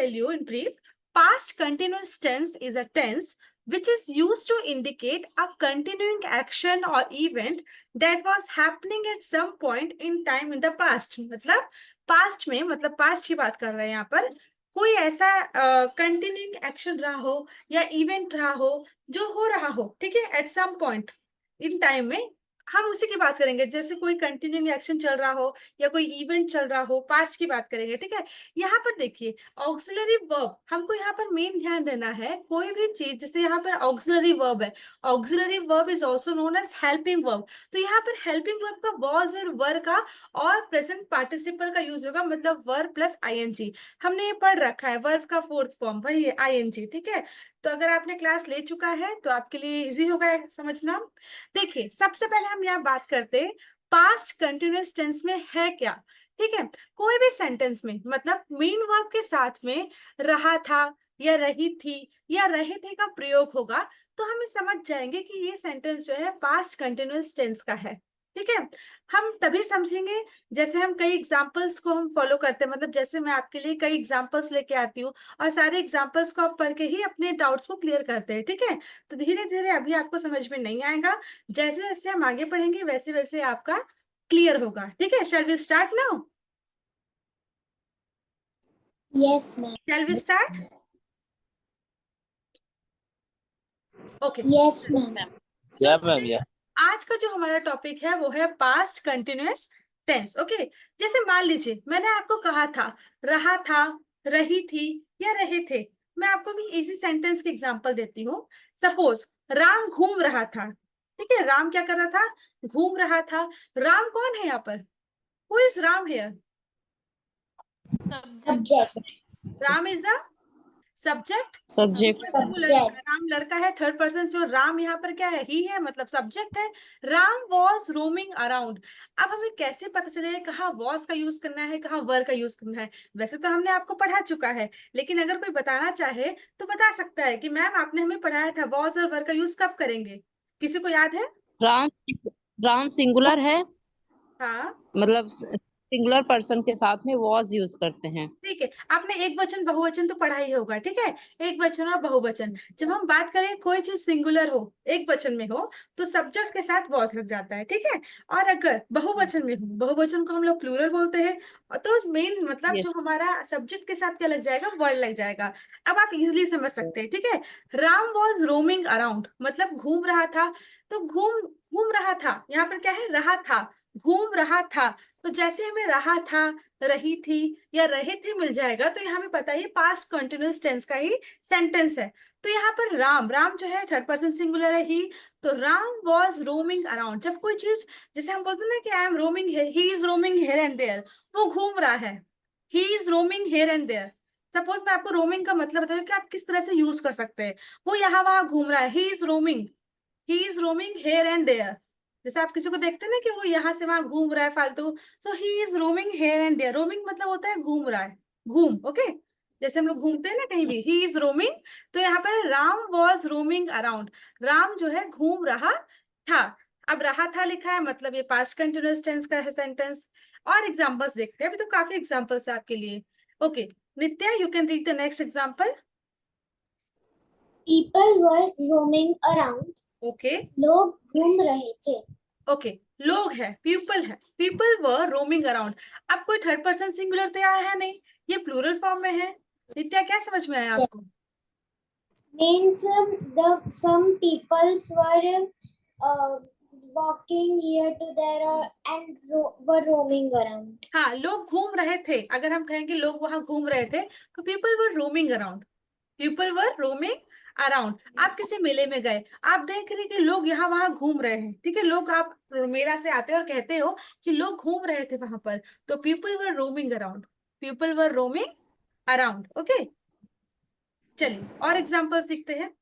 tell you in brief, past continuous tense is a tense which is used to indicate a continuing action or event that was happening at some point in time in the past. मतलब past में, मतलब past की बात कर रहे हैं यहाँ पर, कोई ऐसा कंटिन्यूइंग एक्शन रहा हो या इवेंट रहा हो जो हो रहा हो, ठीक है, at some point in time में, हम उसी की बात करेंगे। जैसे कोई कंटिन्यूइंग एक्शन चल रहा हो या कोई इवेंट चल रहा हो, पास्ट की बात करेंगे, ठीक है। यहाँ पर देखिए ऑक्सिलरी वर्ब, हमको यहाँ पर मेन ध्यान देना है, कोई भी चीज, जैसे यहाँ पर ऑक्सिलरी वर्ब है, auxiliary verb is also known as helping verb. तो यहाँ पर हेल्पिंग वर्ब का वॉज और वर का और प्रेजेंट पार्टिसिपल का यूज होगा, मतलब वर प्लस आईएनजी। हमने ये पढ़ रखा है, वर्ब का फोर्थ फॉर्म वही है आईएनजी, ठीक है। तो अगर आपने क्लास ले चुका है तो आपके लिए इजी होगा समझना। देखिए सबसे पहले हम यहाँ बात करते हैं पास्ट कंटिन्यूअस टेंस में है क्या, ठीक है। कोई भी सेंटेंस में मतलब मेन वर्ब के साथ में रहा था या रही थी या रहे थे का प्रयोग होगा, तो हम समझ जाएंगे कि ये सेंटेंस जो है पास्ट कंटिन्यूअस टेंस का है, ठीक है। हम तभी समझेंगे जैसे हम कई एग्जांपल्स को हम फॉलो करते हैं, मतलब जैसे मैं आपके लिए कई एग्जांपल्स लेके आती हूँ और सारे एग्जांपल्स को आप पढ़ के ही अपने डाउट्स को क्लियर करते हैं, ठीक है। तो धीरे धीरे अभी आपको समझ में नहीं आएगा, जैसे जैसे हम आगे पढ़ेंगे वैसे वैसे आपका क्लियर होगा, ठीक है। Shall we start now? Yes ma'am. Shall we start? Okay yes ma'am. Yeah ma'am yeah. आज का जो हमारा टॉपिक है वो है पास्ट कंटिन्यूअस टेंस, ओके। जैसे मान लीजिए मैंने आपको कहा था रहा था, रही थी या रहे थे। मैं आपको भी इजी सेंटेंस की एग्जांपल देती हूँ। सपोज राम घूम रहा था, ठीक है। राम क्या कर रहा था? घूम रहा था। राम कौन है यहाँ पर? Who is Ram here? Subject. Ram is the subject. Subject. Ram लड़का है थर्ड पर्सन से, और राम यहाँ पर क्या है? ही है, मतलब सब्जेक्ट है। Ram was roaming around. अब हमें कैसे पता चलेगा कहाँ वॉज का यूज करना है, कहाँ वर का यूज करना है? वैसे तो हमने आपको पढ़ा चुका है, लेकिन अगर कोई बताना चाहे तो बता सकता है कि मैम आपने हमें पढ़ाया था वॉज और वर का यूज कब करेंगे। किसी को याद है? राम राम सिंगुलर है, हाँ मतलब सिंगुलर पर्सन के साथ में वॉज यूज करते हैं। ठीक है, आपने एक वचन बहुवचन तो पढ़ा ही होगा, ठीक है। एक वचन और बहुवचन, जब हम बात करें कोई चीज सिंगुलर हो, एक वचन में हो, तो सब्जेक्ट के साथ वॉज लग जाता है, ठीक है। और अगर बहुवचन में हो, बहुवचन को हम लोग प्लूरल बोलते हैं, तो मेन मतलब यस। जो हमारा सब्जेक्ट के साथ क्या लग जाएगा? वर्ड लग जाएगा। अब आप इजिली समझ सकते हैं, ठीक है। राम वॉज रोमिंग अराउंड, मतलब घूम रहा था। तो घूम घूम रहा था, यहाँ पर क्या है? रहा था, घूम रहा था। तो जैसे हमें रहा था, रही थी या रहे थे मिल जाएगा, तो यहाँ पे पता है पास्ट कंटिन्यूअस टेंस का ही सेंटेंस है। तो यहाँ पर राम, राम जो है थर्ड पर्सन सिंगुलर है, ही। तो राम वॉज रोमिंग अराउंड, जब कोई चीज, जैसे हम बोलते हैं ना कि I am roaming, he is roaming here and there, वो घूम रहा है। He is roaming here and there. Suppose मैं आपको रोमिंग का मतलब बताऊं कि आप किस तरह से यूज कर सकते हैं। वो यहाँ वहां घूम रहा है, he is roaming here and there. जैसे आप किसी को देखते हैं ना कि वो यहाँ से वहां घूम रहा है फालतू, तो he is roaming here and there. Roaming मतलब होता है घूम रहा है, घूम, ओके। जैसे हम लोग घूमते हैं ना कहीं भी, ही इज रोमिंग। तो यहाँ पर Ram was roaming around, Ram जो है घूम रहा था। अब रहा था लिखा है, मतलब ये पास्ट कंटिन्यूअस टेंस का है सेंटेंस। और एग्जांपल्स देखते हैं, अभी तो काफी एग्जांपल्स है आपके लिए, okay. Nitya, you can read the next example. People were roaming around. Okay लोग घूम रहे थे। ओके, लोग है, पीपल है, पीपल वर रोमिंग अराउंड। अब कोई थर्ड पर्सन सिंगुलर तो आया है नहीं, ये प्लूरल फॉर्म में है। नित्या, क्या समझ में आया आपको? Means some peoples were walking here to there and were roaming around. हाँ, लोग घूम रहे थे। अगर हम कहेंगे लोग वहां घूम रहे थे, तो people were roaming around, people were roaming around. आप किसी मेले में गए, आप देख रहे कि लोग यहाँ वहां घूम रहे हैं, ठीक है। लोग, आप मेला से आते हो और कहते हो कि लोग घूम रहे थे वहां पर, तो people were roaming around, people were roaming around, okay. चलिए और एग्जांपल्स देखते हैं,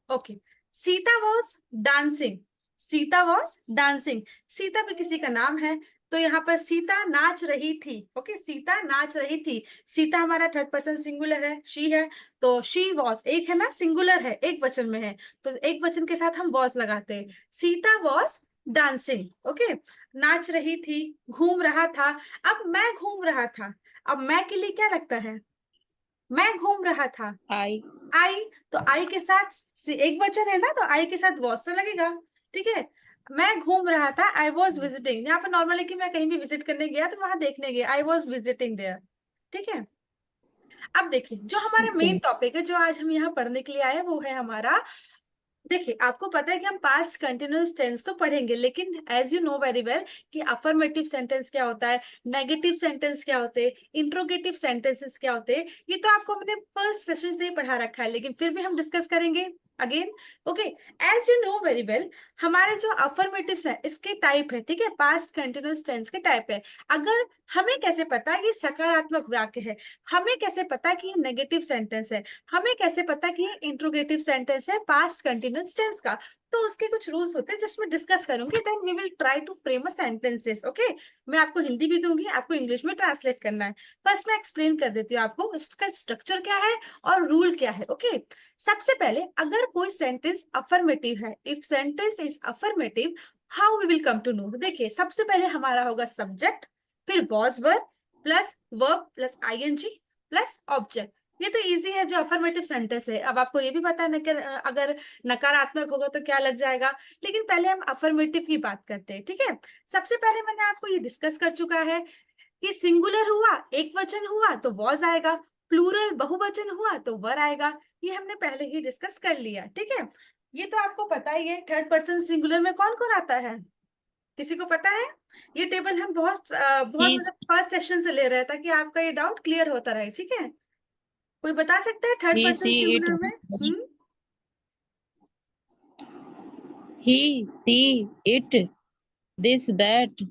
okay. Sita was dancing, Sita was dancing, Sita भी किसी का नाम है, तो यहाँ पर सीता नाच रही थी, ओके। सीता नाच रही थी, सीता हमारा थर्ड पर्सन सिंगुलर है, शी है, तो शी वॉज एक है ना, सिंगुलर है, एक वचन में है, तो एक वचन के साथ हम वॉज लगाते हैं। Sita was dancing, okay. नाच रही थी, घूम रहा था। अब मैं घूम रहा था, अब मैं के लिए क्या लगता है? मैं घूम रहा था, आई आई, तो आई के साथ एक वचन है ना, तो आई के साथ वॉज तो लगेगा। ठीक है, मैं घूम रहा था, आई वॉज विजिटिंग। यहाँ पर नॉर्मल है कि मैं कहीं भी विजिट करने गया तो वहां देखने गया, आई वॉज विजिटिंग देयर। ठीक है, अब देखिए जो हमारा मेन टॉपिक है, जो आज हम यहाँ पढ़ने के लिए आए, वो है हमारा, देखिए आपको पता है कि हम पास्ट कंटिन्यूअस टेंस तो पढ़ेंगे, लेकिन as you know very well कि अफर्मेटिव सेंटेंस क्या होता है, नेगेटिव सेंटेंस क्या होते हैं, इंट्रोगेटिव सेंटेंसेस क्या होते हैं, ये तो आपको हमने फर्स्ट सेशन से ही पढ़ा रखा है, लेकिन फिर भी हम डिस्कस करेंगे again. Okay, as you know very well, हमारे जो अफर्मेटिव है इसके टाइप है, ठीक है, पास्ट कंटिन्यूअस टेंस के टाइप है। अगर हमें कैसे पता कि सकारात्मक वाक्य है, हमें कैसे पता कि ये नेगेटिव सेंटेंस है, हमें कैसे पता कि ये इंट्रोगेटिव सेंटेंस है पास्ट कंटिन्यूअस टेंस का, तो उसके कुछ रूल्स होते हैं जिसमें डिस्कस करूंगी, then we will try to frame a sentences. Okay, मैं आपको हिंदी भी दूंगी, आपको इंग्लिश में ट्रांसलेट करना है। फर्स्ट मैं एक्सप्लेन कर देती हूँ आपको इसका स्ट्रक्चर क्या है और रूल क्या है। ओके, सबसे पहले अगर कोई सेंटेंस अफर्मेटिव है, if sentence is affirmative, how we will come to know. देखिए सबसे पहले हमारा होगा सब्जेक्ट, फिर was verb plus verb plus ING plus object. ये तो इजी है जो अफर्मेटिव सेंटेंस है। अब आपको ये भी पता है कि अगर नकारात्मक होगा तो क्या लग जाएगा, लेकिन पहले हम अफर्मेटिव की बात करते हैं। ठीक है, सबसे पहले मैंने आपको ये डिस्कस कर चुका है कि सिंगुलर हुआ, एक वचन हुआ तो वॉज आएगा, प्लूरल बहुवचन हुआ तो वर आएगा, ये हमने पहले ही डिस्कस कर लिया। ठीक है, ये तो आपको पता ही है। थर्ड पर्सन सिंगुलर में कौन कौन आता है, किसी को पता है? ये टेबल हम बहुत ही मतलब फर्स्ट सेशन से ले रहे हैं ताकि आपका ये डाउट क्लियर होता रहे। ठीक है, कोई बता सकता है थर्ड सी पर्सन इट सिंगुलर में? He she it this that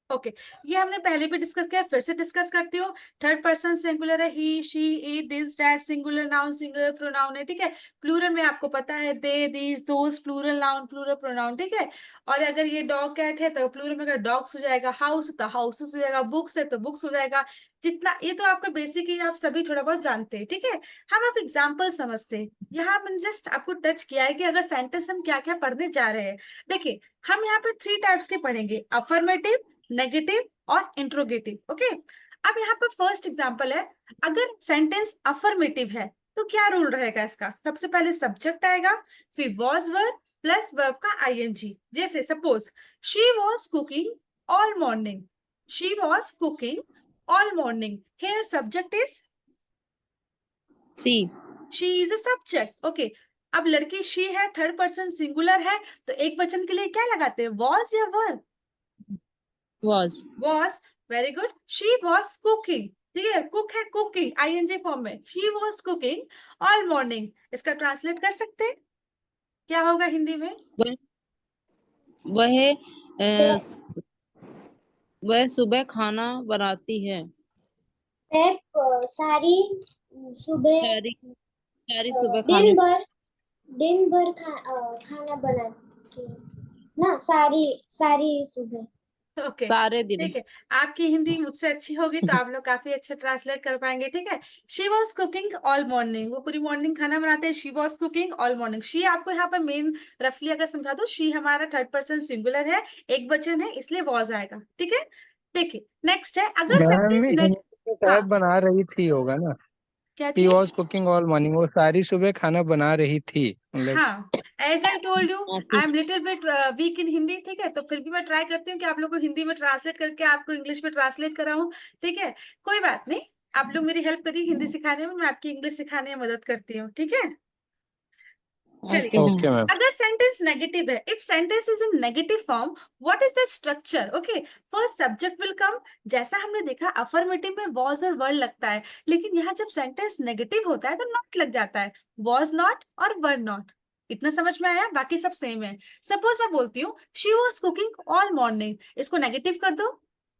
okay, ये हमने पहले भी डिस्कस किया, फिर से डिस्कस करती हूँ। थर्ड पर्सन सिंगुलर है he she it this that, singular noun singular pronoun है। ठीक है, प्लूरल में आपको पता है they these those, plural noun plural pronoun. ठीक है, और अगर ये डॉग कैट है तो प्लूरल में अगर डॉग्स हो जाएगा, हाउस तो हाउसेस हो जाएगा, बुक्स है तो बुक्स हो जाएगा। जितना ये तो आपका बेसिक ही आप सभी थोड़ा बहुत जानते हैं। ठीक है, हम आप एग्जाम्पल समझते हैं। यहाँ मैंने जस्ट आपको टच किया है कि अगर सेंटेंस हम क्या क्या पढ़ने जा रहे हैं। देखिए हम यहाँ पे 3 टाइप्स के पढ़ेंगे, अफर्मेटिव, नेगेटिव और इंट्रोगेटिव। ओके, अब यहाँ पर फर्स्ट एग्जांपल है, अगर सेंटेंस अफर्मेटिव है तो क्या रूल रहेगा इसका? सबसे पहले सब्जेक्ट आएगा, फिर वॉज वर्ब प्लस वर्ब का आईएनजी। जैसे suppose she was cooking all morning, she was cooking all morning, here subject is see she is a subject. Okay, अब लड़की शी है, थर्ड पर्सन सिंगुलर है, तो एक वचन के लिए क्या लगाते हैं, वॉज या verb? was was, very good, she was cooking. ठीक है, कुक है, कुकिंग आईएनजी फॉर्म में, she was cooking all morning. इसका ट्रांसलेट कर सकते हैं, क्या होगा हिंदी में? वह वह अ, वह सुबह खाना बनाती है मैं सारी सुबह सारी सारी सुबह दिन खाने भर खाना बनाती है ना, सारी सारी सुबह। ओके, सारे दिन ठीक है, आपकी हिंदी मुझसे अच्छी होगी तो आप लोग काफी अच्छे ट्रांसलेट कर पाएंगे। ठीक है, she was cooking all morning, वो पूरी मॉर्निंग खाना बनाते हैं, she was cooking all morning. She आपको यहाँ पर मेन रफली अगर समझा दो, शी हमारा थर्ड पर्सन सिंगुलर है, एक वचन है, इसलिए वॉज आएगा। ठीक है, देखिए नेक्स्ट है, अगर मैम सेंटेंस हिंदी में हाँ, शायद बना रही थी होगा ना। क्या शी चीज? वॉज कुकिंग ऑल मॉर्निंग, वो सारी सुबह खाना बना रही थी मतलब। हाँ, एज आई टोल्ड यू आती I am little bit weak in Hindi. ठीक है, तो फिर भी मैं ट्राई करती हूँ कि आप लोग को हिंदी में ट्रांसलेट करके आपको इंग्लिश में ट्रांसलेट कराऊं। ठीक है, कोई बात नहीं, आप लोग मेरी हेल्प करिए हिंदी सिखाने में, मैं आपकी इंग्लिश सिखाने में मदद करती हूँ। ठीक है, चलिए, ओके मैम ओके मैम। अगर सेंटेंस नेगेटिव है, if sentence is in negative form, what is the structure? Okay, first subject will come, जैसा हमने देखा अफर्मेटिव में वॉज और वर लगता है, लेकिन यहाँ जब सेंटेंस नेगेटिव होता है तो नॉट लग जाता है, वॉज नॉट और वर नॉट। इतना समझ में आया? बाकी सब सेम है। सपोज मैं बोलती हूँ she was cooking all morning, इसको नेगेटिव कर दो,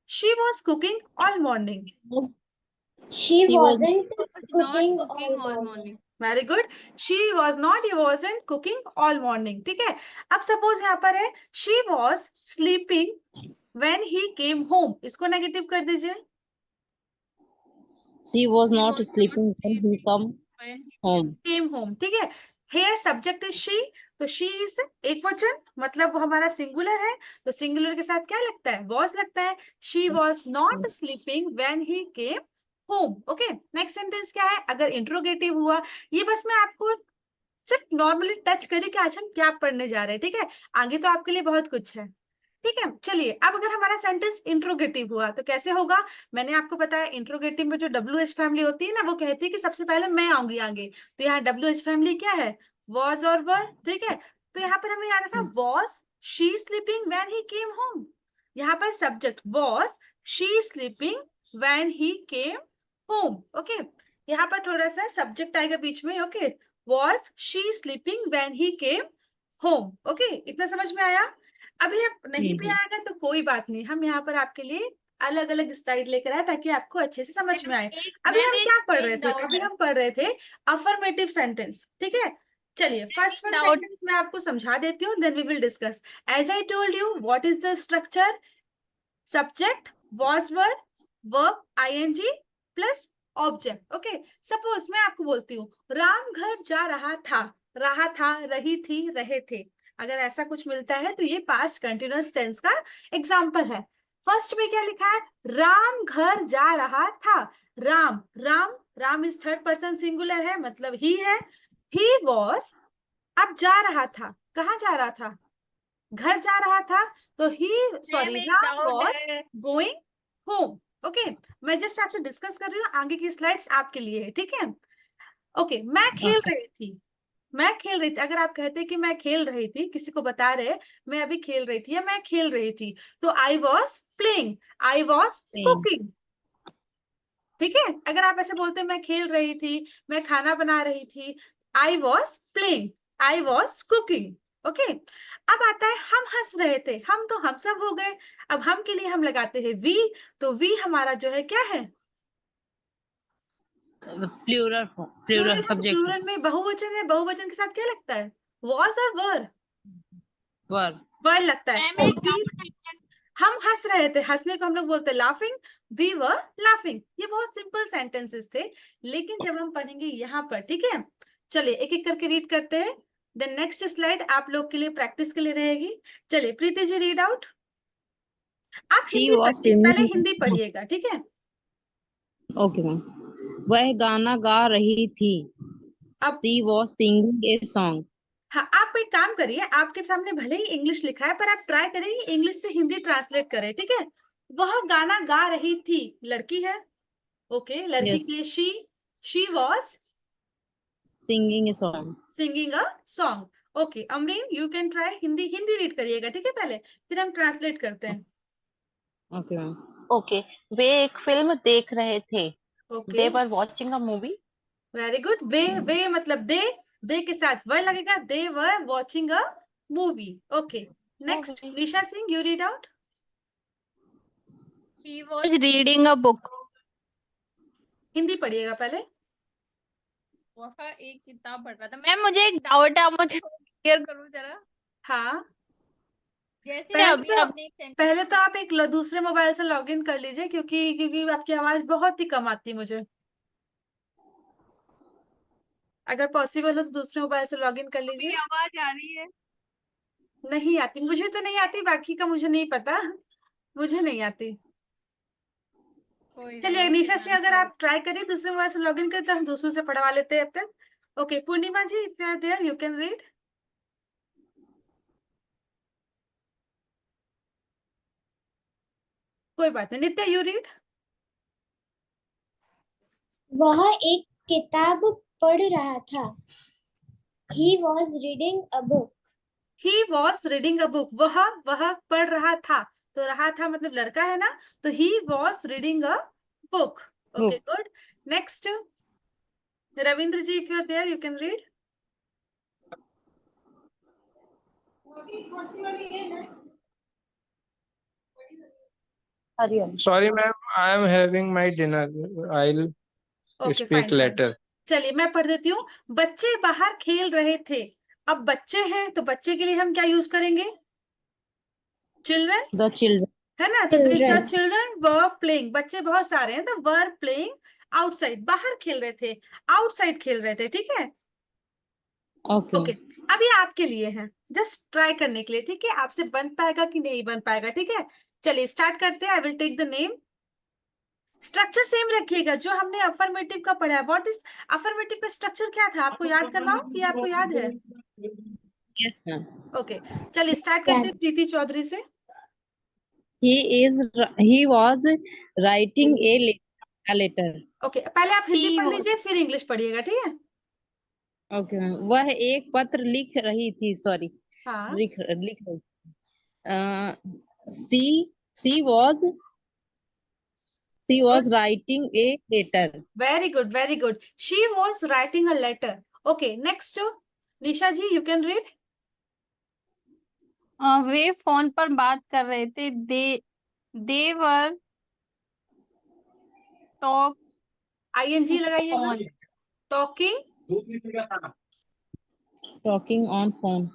she was cooking all morning. She she was wasn't Not cooking cooking all all morning. morning. Very good, she was not, he wasn't cooking all morning. ठीक है, अब suppose यहाँ पर है she was sleeping when he came home, इसको negative कर दीजिए, she was He not was not sleeping when he sleeping come when he home came. Came home. ठीक है, हेयर सब्जेक्ट इज शी, तो शी इज एक वचन, मतलब वो हमारा सिंगुलर है, तो सिंगुलर के साथ क्या लगता है, वॉज लगता है। She was not sleeping when he came home. Okay, next sentence क्या है, अगर इंट्रोगेटिव हुआ, ये बस मैं आपको सिर्फ नॉर्मली टच करी कि आज हम क्या पढ़ने जा रहे हैं, ठीक है, आगे तो आपके लिए बहुत कुछ है। ठीक है, चलिए अब अगर हमारा सेंटेंस इंट्रोगेटिव हुआ तो कैसे होगा, मैंने आपको बताया इंट्रोगेटिव में जो WH फैमिली होती है ना, वो कहती है कि सबसे पहले मैं आऊंगी आगे, तो यहाँ WH फैमिली क्या है, वॉज और वर। ठीक है, तो यहाँ पर हमें याद रखना, was she sleeping when he came home, यहाँ पर subject was she sleeping when he came home. Okay, यहाँ पर थोड़ा सा सब्जेक्ट आएगा बीच में। Okay, was she sleeping when he came home. Okay, इतना समझ में आया। अभी आप नहीं भी आएगा तो कोई बात नहीं, हम यहाँ पर आपके लिए अलग अलग स्लाइड लेकर आए ताकि आपको अच्छे से समझ में आए। अभी हम क्या पढ़ रहे थे, अभी हम पढ़ रहे थे अफर्मेटिव सेंटेंस। ठीक है, चलिए फर्स्ट सेंटेंस मैं आपको समझा देती हूँ, then we will discuss. As I told you, what is the structure, subject was were, verb ING plus object. Okay, suppose मैं आपको बोलती हूँ राम घर जा रहा था, रही थी, रहे थे, अगर ऐसा कुछ मिलता है तो ये पास्ट कंटिन्यूअस टेंस का एग्जाम्पल है। फर्स्ट में क्या लिखा है, राम घर जा रहा था, Ram Ram Ram is third person singular है, मतलब ही है। ही वॉज, अब जा रहा था, कहाँ जा रहा था, घर जा रहा था, तो he sorry Ram was going home. Okay, मैं जस्ट आपसे डिस्कस कर रही हूँ, आगे की स्लाइड्स आपके लिए है। ठीक है, ओके, मैं खेल रही थी, मैं खेल रही थी, अगर आप कहते कि मैं खेल रही थी, किसी को बता रहे मैं अभी खेल रही थी या मैं खेल रही थी, तो I was playing, I was cooking. ठीक है, अगर आप ऐसे बोलते मैं खेल रही थी, मैं खाना बना रही थी, I was playing, I was cooking. Okay, अब आता है हम हंस रहे थे, हम तो हम सब हो गए, अब हम के लिए हम लगाते हैं वी, तो वी हमारा जो है क्या है, प्लूरल सब्जेक्ट प्लूरल में बहुवचन है, बहुवचन के साथ क्या लगता है, वॉज और वर, वर वर लगता है। तो वी, हम हंस रहे थे, हंसने को हम लोग बोलते हैं लाफिंग, वी वर लाफिंग। ये बहुत सिंपल सेंटेंसेस थे, लेकिन जब हम पढ़ेंगे यहाँ पर, ठीक है, चलिए एक एक करके रीड करते हैं, देन नेक्स्ट स्लाइड आप लोग के लिए प्रैक्टिस के लिए रहेगी। चलिए प्रीति जी रीड आउट, आप सी हिंदी वॉज पढ़िए, पहले सिंगिंग। हिंदी पढ़िएगा, ठीक है। ओके मैम, वह गाना गा रही थी, अब सी वॉज सिंगिंग ए सॉन्ग। हाँ, आप एक काम करिए, आपके सामने भले ही इंग्लिश लिखा है पर आप ट्राई करिए इंग्लिश से हिंदी ट्रांसलेट करें, ठीक है। वह गाना गा रही थी, लड़की है, ओके, लड़की यस, के लिए she was singing a song. Singing a song. Okay, Amreen you can try Hindi, Hindi read करिएगा, ठीक है, पहले फिर हम ट्रांसलेट करते हैं। Okay ma'am. ओके, वे एक फिल्म देख रहे थे। Okay, they were watching a movie. Very good. वे मतलब दे के साथ वर लगेगा, they were watching a movie. Okay, next movie. Nisha Singh, you read out. He was reading a book. Hindi पढ़िएगा पहले। वह एक किताब पढ़ रहा था। मैम मुझे एक डाउट है, आप मुझे क्लियर करो जरा। हाँ, जैसे अभी आपने एक sentence पहले तो आप एक दूसरे मोबाइल से लॉग इन कर लीजिए, क्योंकि आपकी आवाज बहुत ही कम आती है मुझे। अगर पॉसिबल हो तो दूसरे मोबाइल से लॉग इन कर लीजिए। आवाज आ रही है। नहीं आती, मुझे तो नहीं आती, बाकी का मुझे नहीं पता, मुझे नहीं आती। कोई चलिए नहीं, निशा फिर से मैम अगर सॉरी। आप ट्राई करिए दूसरे मोबाइल से लॉग इन करते, हम दूसरों से पढ़वा लेते हैं अब तक। Okay, Purnima ji, if you are there you can read. कोई बात नहीं, नित्या यू रीड। वह एक किताब पढ़ रहा था। He was reading a book. He was reading a book, वह पढ़ रहा था, तो रहा था मतलब लड़का है ना, तो he was reading a book. Okay good, next Ravindra ji, if you are there you can read. Hariom. Sorry, ma'am. I am having my dinner. I'll okay speak fine fine, later. चलिए मैं पढ़ देती हूँ। बच्चे बाहर खेल रहे थे, अब बच्चे हैं तो बच्चे के लिए हम क्या यूज करेंगे, चिल्ड्रन, द चिल्ड्रन। है ना, तो the Children. Children were playing, बच्चे बहुत सारे हैं, तो वर प्लेइंग आउटसाइड, बाहर खेल रहे थे, आउटसाइड खेल रहे थे, ठीक है। ओके ओके, अब ये आपके लिए है, जस्ट ट्राई करने के लिए, ठीक है? आपसे बन पाएगा कि नहीं बन पाएगा, ठीक है? चलिए स्टार्ट करते हैं। I will take the name. Structure same रखिएगा जो हमने अफर्मेटिव का पढ़ा है। व्हाट इज अफर्मेटिव का स्ट्रक्चर? क्या था, आपको याद करवाओ कि आपको याद है? Yes ma'am. ओके, चलिए स्टार्ट करते हैं प्रीति चौधरी से। he was writing a letter. Okay, पहले आप हिंदी She पढ़ was लीजिए फिर इंग्लिश पढ़िएगा, ठीक है? Okay ma'am. वह एक पत्र लिख रही थी, सॉरी, हाँ, लिख रही she she was good, writing a letter. Very good, very good. She was writing a letter. Okay, next Nisha ji, you can read. वे फोन पर बात कर रहे थे। दे वर टॉक आईएनजी लगाइएगा। On talking, talking on phone.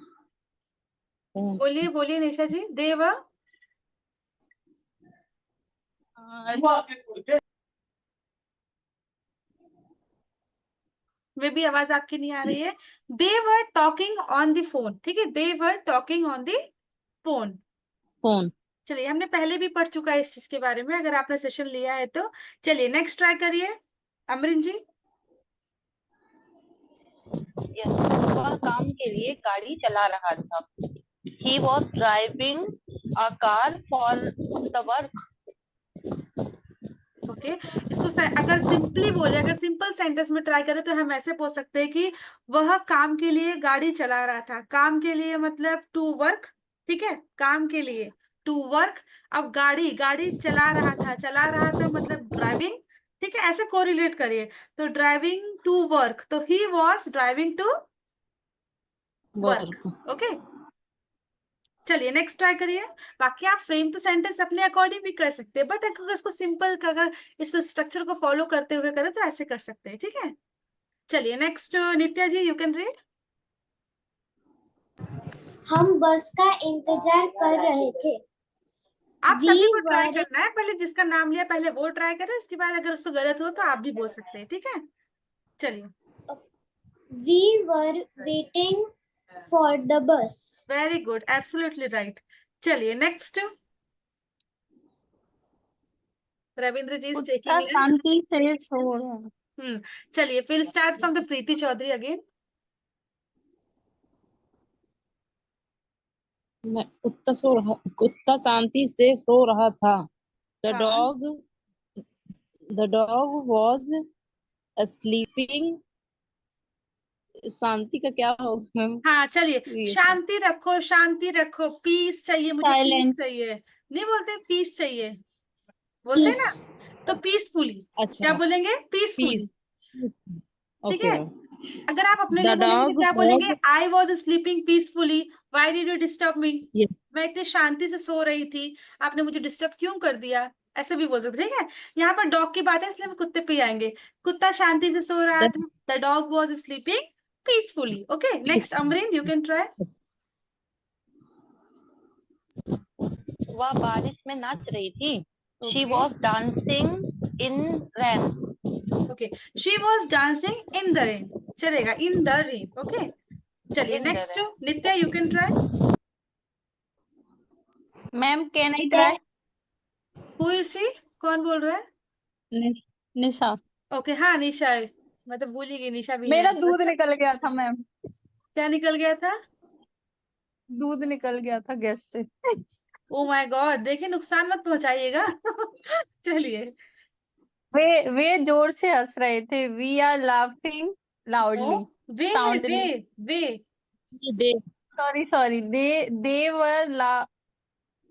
बोलिए बोलिए निशा जी। देव, में भी आवाज आपकी नहीं आ रही है। They were talking on the phone, ठीक है? They were talking on the phone. phone. चलिए, हमने पहले भी पढ़ चुका है इस चीज के बारे में, अगर आपने सेशन लिया है तो। चलिए नेक्स्ट ट्राई करिए, अमरिन जी। यस, वह काम के लिए गाड़ी चला रहा था। He was driving a car for the work. Okay, इसको अगर सिंपली बोले, अगर सिंपल सेंटेंस में ट्राई करें तो हम ऐसे बोल सकते हैं कि वह काम के लिए गाड़ी चला रहा था। काम के लिए मतलब टू वर्क, ठीक है? काम के लिए टू वर्क। अब गाड़ी, गाड़ी चला रहा था मतलब ड्राइविंग, ठीक है? ऐसे कोरिलेट करिए, तो ड्राइविंग टू वर्क, तो he was driving to work. Work. Okay, चलिए नेक्स्ट ट्राई करिए। बाकी आप फ्रेम टू सेंटेंस अपने अकॉर्डिंग भी कर सकते हैं, बट अगर इसको सिंपल, अगर इस स्ट्रक्चर को फॉलो करते हुए करें तो ऐसे कर सकते हैं, ठीक है? चलिए next Nitya ji, you can read. हम बस का इंतजार कर रहे थे। आप We सभी को ट्राई were करना है, पहले जिसका नाम लिया पहले वो ट्राई करें, उसके बाद अगर उसको गलत हो तो आप भी बोल सकते हैं, ठीक है? चलिए, we were waiting for the bus. Very good, absolutely right. चलिए नेक्स्ट, रविंद्र जी इज कुत्ता टेकिंग लंच। शांति से सो रहा। चलिए फिर start from the Preeti Chaudhary again. कुत्ता शांति से सो रहा था। The हाँ, dog the dog was sleeping. शांति का क्या होगा मैम? हाँ, चलिए शांति रखो, शांति रखो, पीस चाहिए मुझे, पीस साइलेंट। चाहिए। नहीं बोलते पीस चाहिए, बोलते हैं ना? Peace. तो पीसफुली, क्या अच्छा, बोलेंगे? पीस। पीसफुली, ठीक ओके है? मैम। अगर आप अपने लिए द बोलेंगे तो डॉग क्या बोलेंगे? Was I was sleeping peacefully, why did you disturb मी? ये मैं इतनी शांति से सो रही थी, आपने मुझे डिस्टर्ब क्यों कर दिया? ऐसे भी बोल सकते, ठीक है? यहाँ पर डॉग की बात है इसलिए हम कुत्ते पे ही आएंगे। कुत्ता शांति से सो रहा द था, the dog was sleeping peacefully. Okay, peace. Next Amreen, you can try. वह बारिश में नाच रही थी। She Okay. Was dancing in rain. Okay, she was dancing in the rain, चलेगा, इन द रेन। ओके, चलिए In the next rain. Nitya, you can try. Ma'am can I try? Who is she? कौन बोल रहा है? निशा। Okay, हाँ निशा, मैं तो भूल ही गई निशा भी है। मेरा दूध निकल गया था मैम। क्या निकल गया था? दूध निकल गया था गैस से। ओ माय गॉड, देखिए नुकसान मत पहुंचाइएगा। चलिए, वे जोर से हंस रहे थे। We are laughing no, loudly. वे है, साउंडली। वे they sorry they were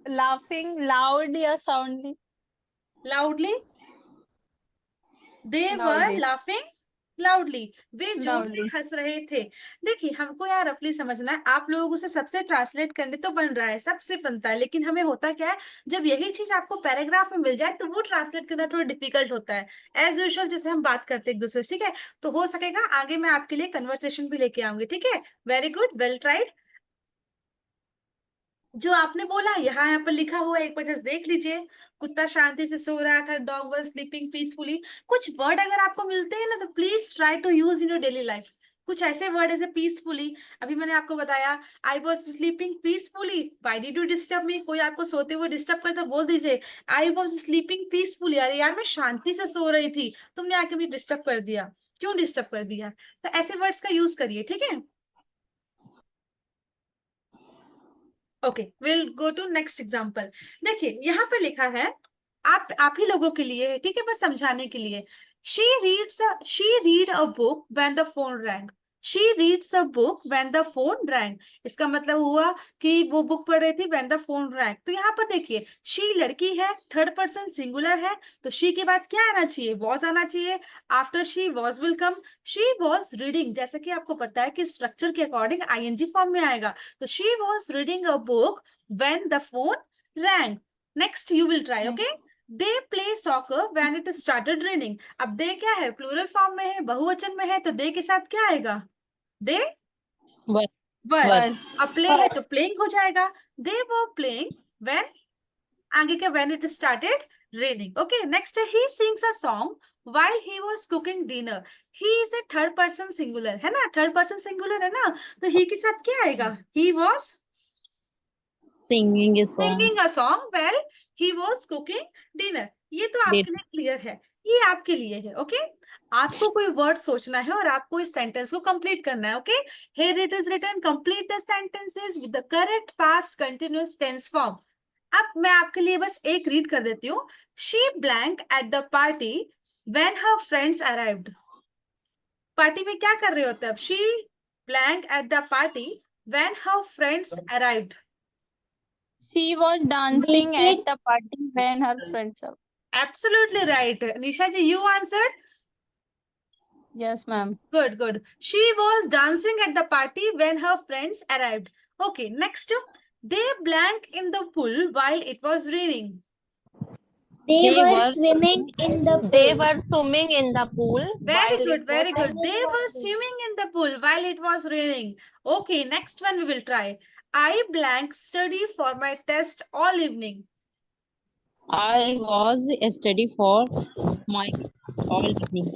laughing loud या soundly? Loudly, they were loudly. Laughing loudly, वे जोर से लाउडली। हंस रहे थे। देखिए, हमको यार रफली समझना है, आप लोगों से सबसे ट्रांसलेट करने तो बन रहा है, सबसे बनता है, लेकिन हमें होता क्या है, जब यही चीज आपको पैराग्राफ में मिल जाए तो वो ट्रांसलेट करना थोड़ा डिफिकल्ट होता है। एज यूजुअल जैसे हम बात करते हैं एक दूसरे से, ठीक है? तो हो सकेगा आगे मैं आपके लिए कन्वर्सेशन भी लेके आऊंगी, ठीक है? Very good, well tried. जो आपने बोला यहाँ पर लिखा हुआ है, एक बार जस्ट देख लीजिए। कुत्ता शांति से सो रहा था, डॉग वाज स्लीपिंग पीसफुली। कुछ वर्ड अगर आपको मिलते हैं ना तो please try to use in your daily life. कुछ ऐसे वर्ड जैसे पीसफुली, अभी मैंने आपको बताया I was sleeping peacefully, why did you disturb me, कोई आपको सोते हुए डिस्टर्ब करता तो बोल दीजिए आई वॉज स्लीपिंग पीसफुली, अरे यार मैं शांति से सो रही थी, तुमने आके मुझे डिस्टर्ब कर दिया, क्यों डिस्टर्ब कर दिया। तो ऐसे वर्ड्स का यूज करिए, ठीक है। Okay, will go to next example. देखिए यहाँ पे लिखा है, आप ही लोगों के लिए, ठीक है, बस समझाने के लिए। She read a book when the phone wrong. She reads a book when the phone wrong, इसका मतलब हुआ कि वो बुक पढ़ रही थी व्हेन द फोन रैंग। तो यहाँ पर देखिए शी लड़की है, थर्ड पर्सन सिंगुलर है, तो शी के बाद क्या आना चाहिए, वॉज आना चाहिए। After she was will come. She was reading, जैसे कि आपको पता है कि स्ट्रक्चर के अकॉर्डिंग आईएनजी फॉर्म में आएगा, तो she was reading a book when the phone wrong. Next you will try, okay. They play soccer when it started raining. अब दे क्या है, प्लूरल फॉर्म में है, बहुवचन में है, तो दे के साथ क्या आएगा, दे वर वर। वर अब प्ले है तो प्लेइंग हो जाएगा, दे वर प्लेइंग व्हेन, आगे का when it started raining. Okay, next है he sings a song while he was cooking dinner. He is a third person singular है ना, थर्ड पर्सन सिंगुलर है ना, तो ही के साथ क्या आएगा, he was singing a song singing a song when he was cooking dinner. ये तो आपके लिए क्लियर है, ये आपके लिए है, ओके। आपको कोई वर्ड सोचना है और आपको इस सेंटेंस को कंप्लीट करना है, okay. Here it is written, complete the sentences with the correct past continuous tense form. अब मैं आपके लिए बस एक रीड कर देती हूँ। She blank eight the party when her friends arrived. Party में क्या कर रहे होते हैं अब, she blank eight the party when her friends arrived. She was dancing Make at it the party when her friends are. Absolutely right, Nisha ji you answered. Yes, ma'am. Good, good. She was dancing at the party when her friends arrived. Okay, next. They blank in the pool while it was raining. they They were were swimming in the They pool. were swimming in the pool Very while good, it was very good. While They it were was swimming in the pool while it was raining. Okay, next one we will try. I blank study for my test all evening. I was study for my all evening.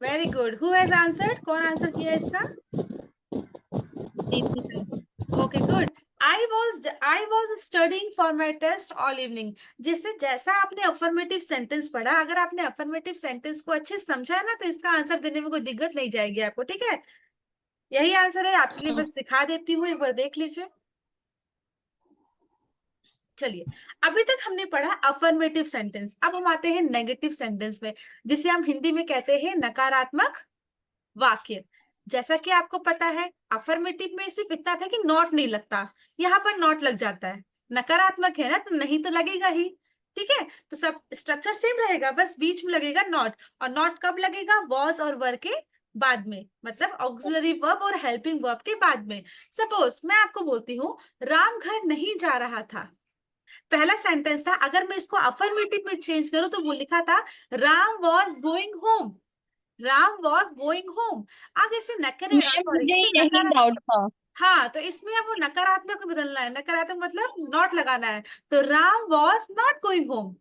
Very good. Who has answered? कौन answer किया इसका? Okay, good. I was studying for my test all evening. जैसा आपने affirmative sentence पढ़ा, अगर आपने affirmative sentence को अच्छे से समझा है ना, तो इसका आंसर देने में कोई दिक्कत नहीं जाएगी आपको, ठीक है। यही आंसर है आपके लिए, बस दिखा देती हूँ, एक बार देख लीजिए। चलिए, अभी तक हमने पढ़ा अफर्मेटिव सेंटेंस, अब हम आते हैं नेगेटिव सेंटेंस में, जिसे हम हिंदी में कहते हैं नकारात्मक वाक्य। जैसा कि आपको पता है अफर्मेटिव में सिर्फ इतना था कि नॉट नहीं लगता, यहाँ पर नॉट लग जाता है। नकारात्मक है ना, तो नहीं तो लगेगा ही, ठीक है। तो सब स्ट्रक्चर सेम रहेगा, बस बीच में लगेगा नॉट। और नॉट कब लगेगा, वॉज और वर के बाद में, मतलब ऑक्सिलरी वर्ब और हेल्पिंग वर्ब के बाद में। सपोज मैं आपको बोलती हूँ राम घर नहीं जा रहा था, पहला सेंटेंस था, अगर मैं इसको अफर्मेटिव में चेंज करूं तो वो लिखा था Ram was going home, Ram was going home. आगे से नकरे, मैम सॉरी, मुझे इसे यही नकार, डाउट था। हाँ, तो इसमें अब वो नकारात्मक में बदलना है, नकारात्मक मतलब नॉट लगाना है, तो Ram was not going home,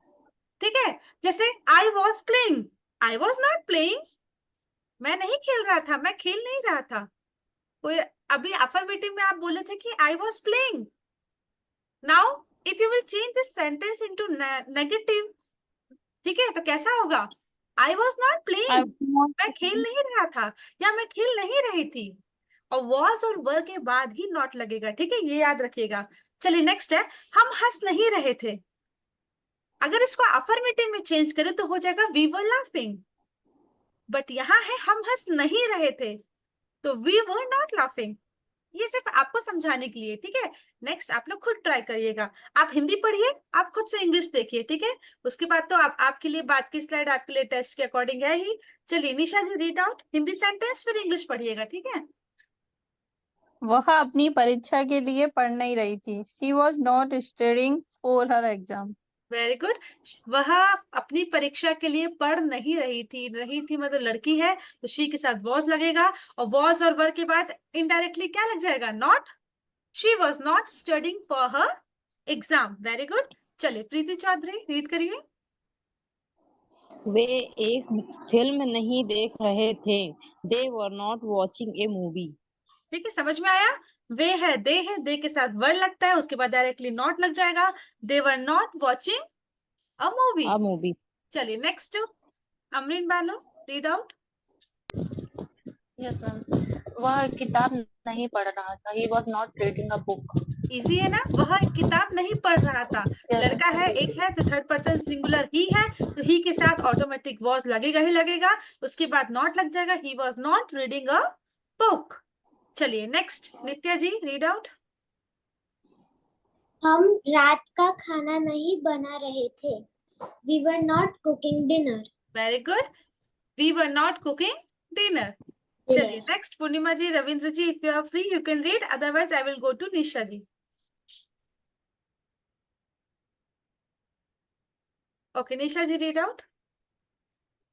ठीक है। जैसे I was playing, I was not playing, मैं नहीं खेल रहा था, मैं खेल नहीं रहा था। कोई अभी अफर्मेटिव में आप बोले थे कि I was playing. Now if you will change this sentence into negative, ठीक है, तो कैसा होगा, I was not I playing, was not मैं खेल नहीं रहा था, या मैं खेल नहीं रही थी। और वॉज और वर के बाद ही नॉट लगेगा, ठीक है, ये याद रखिएगा। चलिए नेक्स्ट है, हम हंस नहीं रहे थे। अगर इसको अफर्मेटिव में चेंज करें तो हो जाएगा वी वर लाफिंग, बट यहाँ है हम हंस नहीं रहे थे, तो वी वर नॉट लाफिंग। ये सिर्फ आपको समझाने के लिए, ठीक है। नेक्स्ट आप लोग खुद ट्राई करिएगा, आप हिंदी पढ़िए, आप खुद से इंग्लिश देखिए, ठीक है। उसके बाद तो आपके लिए बात की स्लाइड आपके लिए टेस्ट के अकॉर्डिंग है ही। चलिए निशा ji read out Hindi sentence, फिर इंग्लिश पढ़िएगा, ठीक है। वह अपनी परीक्षा के लिए पढ़ नहीं रही थी। She was not studying for her exam. Very good. वह अपनी परीक्षा के लिए पढ़ नहीं रही थी, रही थी मतलब लड़की है, तो शी के साथ वॉज लगेगा, और वॉज और वर के बाद इनडायरेक्टली क्या लग जाएगा, not. She was not studying for her exam. Very good. चलिए प्रीति चौधरी रीड करिए। वे एक फिल्म नहीं देख रहे थे। They were not watching a movie. ठीक है, समझ में आया? वे है, दे के साथ वर्ड लगता है, उसके बाद डायरेक्टली नॉट लग जाएगा। They were not watching a movie. A movie. चलिए next, Amreen Bano, read out. Yes ma'am, वह किताब नहीं पढ़ रहा था। He was not reading a book. Easy है ना, वह किताब नहीं पढ़ रहा था। लड़का है, एक है, तो थर्ड पर्सन सिंगुलर ही है, तो ही के साथ ऑटोमेटिक वॉज लगेगा ही लगेगा, उसके बाद नॉट लग जाएगा। ही was not reading a book. चलिए next, Nitya ji read out. हम रात का खाना नहीं बना रहे थे। We were not cooking dinner. Very good, we were not cooking dinner. चलिए next, Purnima ji, Ravindra ji, if you are free you can read, otherwise I will go to Nisha ji. Okay, Nisha ji read out.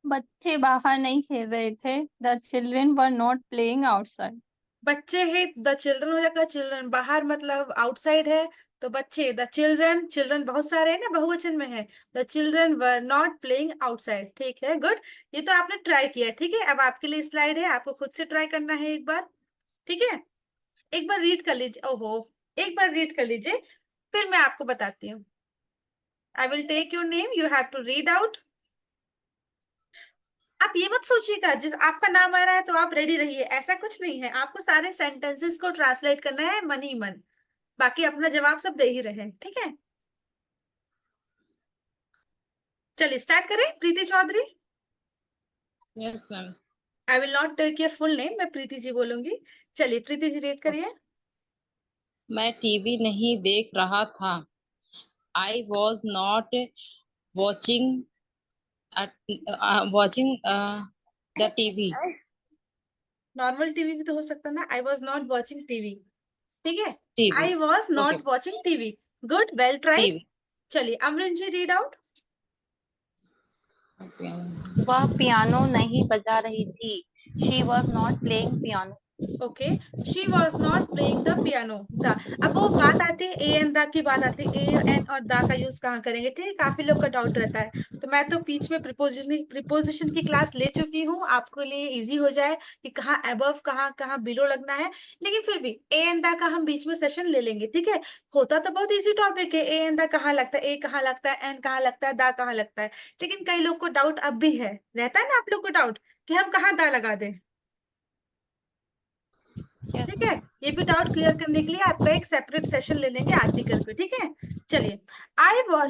बच्चे बाहर नहीं खेल रहे थे। The children were not playing outside. बच्चे है, the children हो जाएगा, चिल्ड्रन बाहर मतलब आउटसाइड है, तो बच्चे, द चिल्ड्रन, चिल्ड्रन बहुत सारे हैं ना, बहुवचन में है। The children were not playing outside. ठीक है, गुड। ये तो आपने ट्राई किया, ठीक है। अब आपके लिए स्लाइड है, आपको खुद से ट्राई करना है एक बार, ठीक है। एक बार रीड कर लीजिए, ओहो, एक बार रीड कर लीजिए, फिर मैं आपको बताती हूँ। I will take your name, you have to read out. आप ये मत सोचिएगा जिस आपका नाम आ रहा है तो आप रेडी रहिए, ऐसा कुछ नहीं है। आपको सारे सेंटेंसेस को ट्रांसलेट करना है मन ही मन, बाकी अपना जवाब सब दे ही रहे, ठीक है। चलिए स्टार्ट करें, Preeti Chaudhary. Yes, ma'am. I will not take your full name, मैं प्रीति जी बोलूंगी। चलिए प्रीति जी रीड करिए। मैं टीवी नहीं देख रहा था। I was not watching the TV. Normal TV भी तो हो सकता ना, I was not watching TV, ठीक है। TV. I was not Okay. Watching TV, good, well tried. TV. चलिए अमरिन जी रीड आउट। Okay. वह पियानो नहीं बजा रही थी। She was not playing piano. Okay, she was not playing the piano, the. अब वो बात आती है ए एंड द की, बात आती है ए एंड और द का यूज कहाँ करेंगे, ठीक है। काफी लोग का डाउट रहता है, तो मैं तो बीच में प्रीपोजिशन की क्लास ले चुकी हूँ, आपके लिए इजी हो जाए कि कहाँ अबव, कहाँ कहाँ बिलो लगना है। लेकिन फिर भी ए एंड द का हम बीच में सेशन ले लेंगे, ठीक है। होता तो बहुत इजी टॉपिक है, ए एंड द कहाँ लगता है, ए कहाँ लगता है, एंड कहाँ लगता है, द कहाँ लगता है। लेकिन कई लोग को डाउट अब भी है, रहता है ना आप लोग को डाउट कि हम कहाँ द लगा दें, ठीक है। ये भी डाउट क्लियर करने के लिए आपका एक सेपरेट सेशन ले लेंगे आर्टिकल पे, ठीक है। चलिए,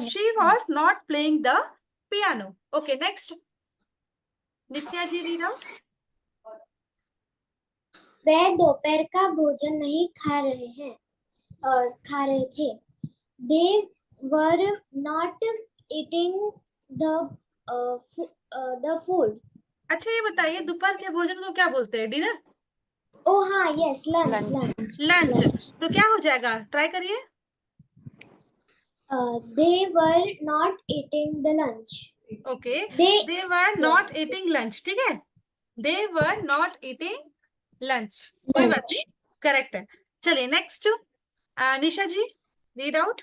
she was not playing the piano. Okay next, Nitya ji read out. वह दोपहर का भोजन नहीं खा रहे थे। They were not eating the food. अच्छा ये बताइए, दोपहर के भोजन को क्या बोलते हैं, डिनर? Oh हाँ, yes, lunch. लंच, तो क्या हो जाएगा, ट्राई करिए। They were not eating the lunch. Okay, They- they were not Yes. Eating lunch, ठीक है। They were not eating lunch, कोई बात नहीं, करेक्ट है। चलिए next, Nisha ji read out.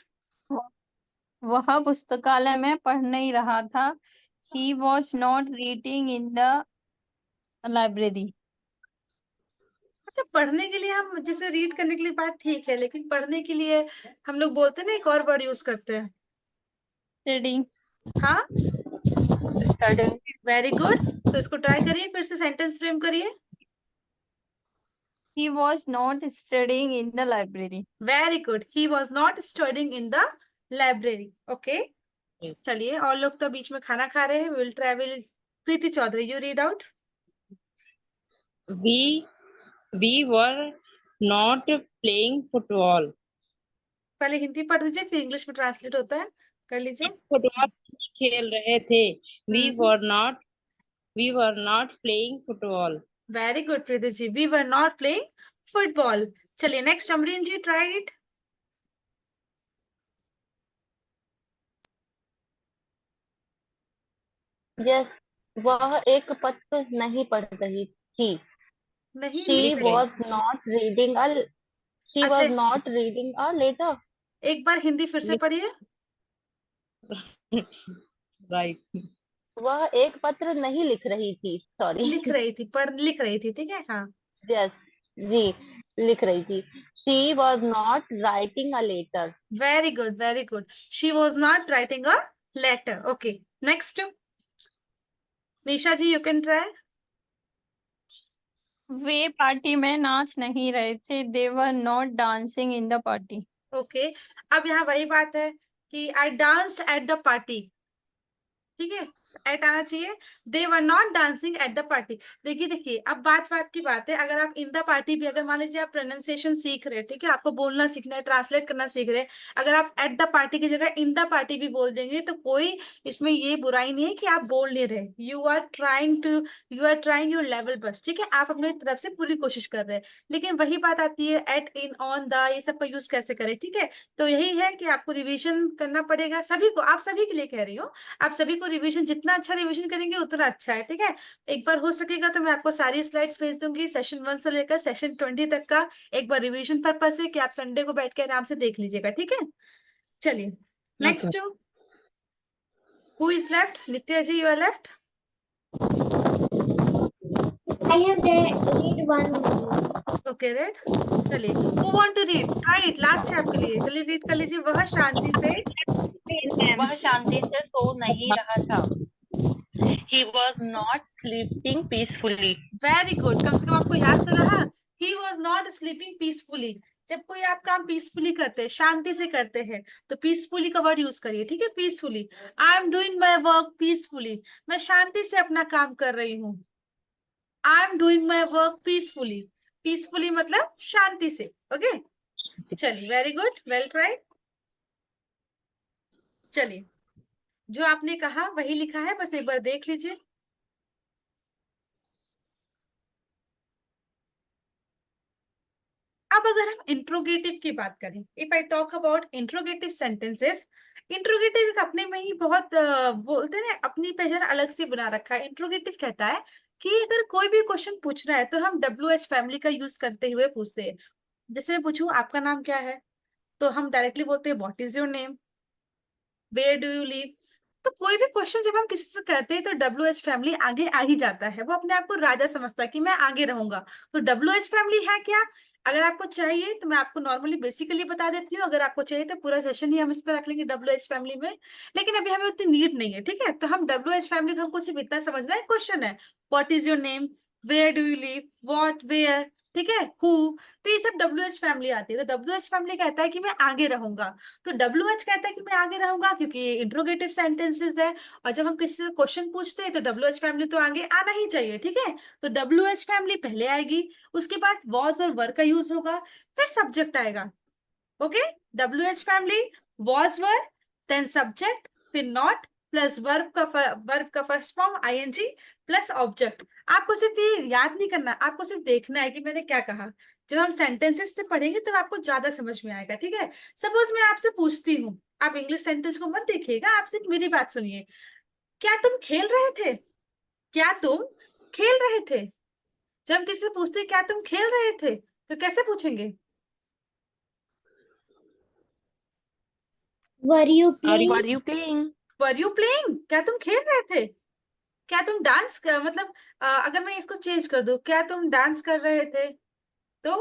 वह पुस्तकालय में पढ़ नहीं रहा था। He was not reading in the library. अच्छा, पढ़ने के लिए हम जैसे रीड करने के लिए बात ठीक है, लेकिन पढ़ने के लिए हम लोग बोलते हैं ना, एक और वर्ड यूज करते हैं। Reading. हाँ, स्टडिंग। वेरी गुड, तो इसको ट्राई करिए, फिर से सेंटेंस फ्रेम करिए। He was not studying in the library. Very good, he was not studying in the library. Okay, चलिए, और लोग तो बीच में खाना खा रहे हैं, will travel. Preeti Chaudhary, you read out. We were not playing football. पहले हिंदी पढ़ लीजिए, फिर इंग्लिश में ट्रांसलेट होता है, कर लीजिए। फुटबॉल खेल रहे थे। We were not playing football. Very good Preeti ji, we were not playing football. चलिए next, Amreen ji try it. Yes, वह एक पत्र नहीं पढ़ रही थी। नहीं She लिख was not reading a letter. एक बार हिंदी फिर से पढ़िए। Right. वह एक पत्र नहीं लिख रही थी, सॉरी, लिख रही थी, लिख रही थी, ठीक है, हाँ। यस, जी, लिख रही थी। She was not writing a letter. Very good, very good. She was not writing a letter. Okay, next. Nisha ji, you can try. वे पार्टी में नाच नहीं रहे थे, they were not dancing in the party. Okay, अब यहाँ वही बात है कि I danced at the party, ठीक है, एट आना चाहिए। They were not dancing at the party. देखिए देखिए, अब बात बात की बात है, अगर आप इन द पार्टी भी, अगर मान लीजिए आप प्रोनाउंसिएशन सीख रहे हैं, ठीक है, आपको बोलना सीखना है, ट्रांसलेट करना सीख रहे हैं, अगर आप एट द पार्टी की जगह इन द पार्टी भी बोल देंगे तो कोई इसमें ये बुराई नहीं है कि आप बोल नहीं रहे। You are trying your level बस, ठीक है, आप अपनी तरफ से पूरी कोशिश कर रहे हैं। लेकिन वही बात आती है, एट, इन, ऑन, द, ये सब का यूज कैसे करें, ठीक है। तो यही है कि आपको रिविजन करना पड़ेगा सभी को, आप सभी के लिए कह रही हूँ, आप सभी को रिवीजन, जितना अच्छा रिवीजन करेंगे उतना अच्छा है, ठीक है। एक बार हो सकेगा तो मैं आपको सारी स्लाइड्स भेज दूंगी, सेशन 1 से लेकर सेशन 20 तक का, एक बार रिवीजन पर्पस है कि आप संडे को बैठ के आराम से देख लीजिएगा, ठीक है। चलिए next, who is left? Nitya ji, you are left. I have read one only. Okay, read. चलिए, who want to read? Try it, last है आपके लिए, चलिए रीड कर लीजिए। वह शांति से, वह शांति से सो नहीं रहा था। He was not sleeping peacefully. Very good, कम से कम आपको याद तो रहा। He was not sleeping peacefully. जब कोई आप काम पीसफुली करते हैं, शांति से करते हैं, तो पीसफुली का वर्ड यूज करिए, ठीक है, peacefully. I am doing my work peacefully, मैं शांति से अपना काम कर रही हूँ। I am doing my work peacefully, peacefully मतलब शांति से। ओके, चलिए, वेरी गुड, वेल ट्राइड। चलिए, जो आपने कहा वही लिखा है, बस एक बार देख लीजिए। अब अगर हम इंट्रोगेटिव की बात करें, if I talk about interrogative sentences, interrogative एक अपने में ही बहुत बोलते हैं ना, अपनी पहचान अलग से बना रखा है। इंट्रोगेटिव कहता है कि अगर कोई भी क्वेश्चन पूछ रहा है तो हम WH फैमिली का यूज करते हुए पूछते हैं। जैसे मैं पूछूं आपका नाम क्या है, तो हम डायरेक्टली बोलते हैं what is your name, where do you live. तो कोई भी क्वेश्चन जब हम किसी से करते हैं तो WH फैमिली आगे आ ही जाता है, वो अपने आप को राजा समझता है कि मैं आगे रहूंगा। तो WH फैमिली है क्या? अगर आपको चाहिए तो मैं आपको नॉर्मली बेसिकली बता देती हूँ, अगर आपको चाहिए तो पूरा सेशन ही हम इस पर रख लेंगे WH फैमिली में, लेकिन अभी हमें उतनी नीड नहीं है, ठीक है। तो हम WH फैमिली को हमको सिर्फ इतना समझना है, क्वेश्चन है what is your name, where do you live, what, where, ठीक है, हु। तो ये सब WH फैमिली आती है। तो WH फैमिली कहता है कि मैं आगे रहूंगा, तो WH कहता है कि मैं आगे रहूंगा क्योंकि ये इंट्रोगेटिव सेंटेंसेस है। और जब हम किसी से क्वेश्चन पूछते हैं तो WH फैमिली तो आगे आना ही चाहिए, ठीक है। तो WH फैमिली पहले आएगी, उसके बाद वॉज और वर का यूज होगा, फिर सब्जेक्ट आएगा। Okay, WH family, was, were, then subject, फिर नॉट, प्लस वर्ब का first form ING, plus object. आपको सिर्फ ये याद नहीं करना, आपको सिर्फ देखना है कि मैंने क्या कहा। जब हम सेंटेंसेस से पढ़ेंगे तो आपको ज्यादा समझ में आएगा, ठीक है। सपोज मैं आपसे पूछती हूँ, आप इंग्लिश सेंटेंस को मत देखिएगा, आप सिर्फ मेरी बात सुनिए। क्या तुम खेल रहे थे? क्या तुम खेल रहे थे? जब हम किसी से पूछते हैं क्या तुम खेल रहे थे, तो कैसे पूछेंगे? Were you playing? Were you playing? Were you playing, क्या तुम खेल रहे थे? क्या तुम डांस कर, मतलब अगर मैं इसको चेंज कर दूं, क्या तुम डांस कर रहे थे, तो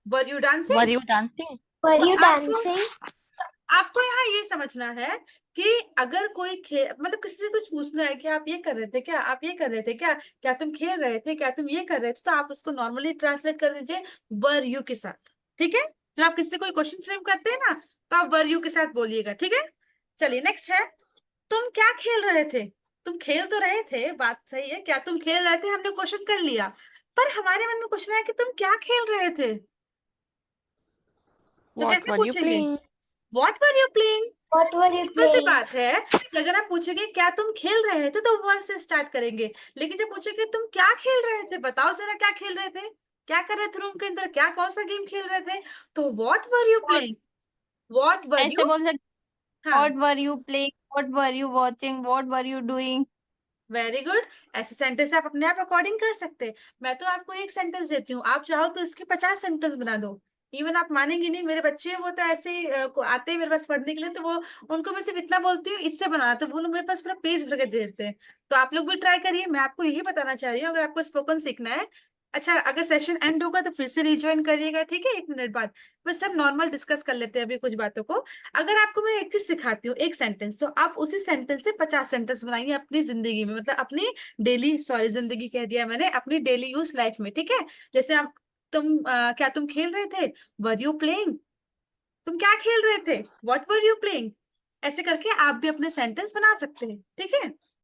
were you dancing. Were you dancing? Were you आपको dancing? आपको यहाँ ये समझना है कि अगर कोई मतलब किसी से कुछ पूछना है कि आप ये कर रहे थे क्या, आप ये कर रहे थे क्या, क्या तुम खेल रहे थे, क्या तुम ये कर रहे थे, तो आप उसको नॉर्मली ट्रांसलेट कर दीजिए वर यू के साथ, ठीक है। जब आप किसी से कोई क्वेश्चन फ्रेम करते हैं ना, तो आप वर यू के साथ बोलिएगा, ठीक है। चलिए नेक्स्ट है, तुम क्या खेल रहे थे? तुम खेल तो रहे थे, बात सही है, क्या तुम खेल रहे थे हमने क्वेश्चन कर लिया, पर हमारे मन में क्वेश्चन है कि तुम क्या खेल रहे थे, तो What कैसे were you पूछेंगे? playing? What were you playing. What were you simple सी playing? बात है कि अगर आप पूछेंगे क्या तुम खेल रहे थे तो वर्ड से स्टार्ट करेंगे, लेकिन जब पूछेंगे तुम क्या खेल रहे थे, बताओ जरा क्या खेल रहे थे, क्या कर रहे थे रूम के अंदर, क्या कौन सा गेम खेल रहे थे, तो what were you playing, what were ऐसे यू। बोल सकते, हाँ, what were you playing, what were you watching, what were you doing। Very good. ऐसे सेंटेंस आप अपने आप अकॉर्डिंग कर सकते हैं। मैं तो आपको एक सेंटेंस देती हूँ, आप चाहो तो इसके 50 सेंटेंस बना दो, इवन आप मानेंगे नहीं, मेरे बच्चे वो तो ऐसे ही, आते हैं मेरे पास पढ़ने के लिए, तो वो उनको मैं सिर्फ इतना बोलती हूँ इससे बना, तो वो लोग मेरे पास पूरा पेज भर के दे देते हैं। तो आप लोग भी ट्राई करिए, मैं आपको यही बताना चाह रही हूँ, अगर आपको स्पोकन सीखना है। अच्छा, अगर सेशन एंड होगा तो फिर से रिज्वाइन करिएगा, ठीक है, 1 मिनट बाद। बस हम नॉर्मल डिस्कस कर लेते हैं अभी कुछ बातों को। अगर आपको मैं एक चीज सिखाती हूँ, एक सेंटेंस, तो आप उसी सेंटेंस से 50 सेंटेंस बनाइए अपनी जिंदगी में, मतलब अपनी डेली, सॉरी जिंदगी कह दिया मैंने, अपनी डेली यूज लाइफ में, ठीक है। जैसे आप, क्या तुम खेल रहे थे, वर यू प्लेइंग, तुम क्या खेल रहे थे, व्हाट वर यू प्लेइंग, ऐसे करके आप भी अपने सेंटेंस बना सकते हैं, ठीक है।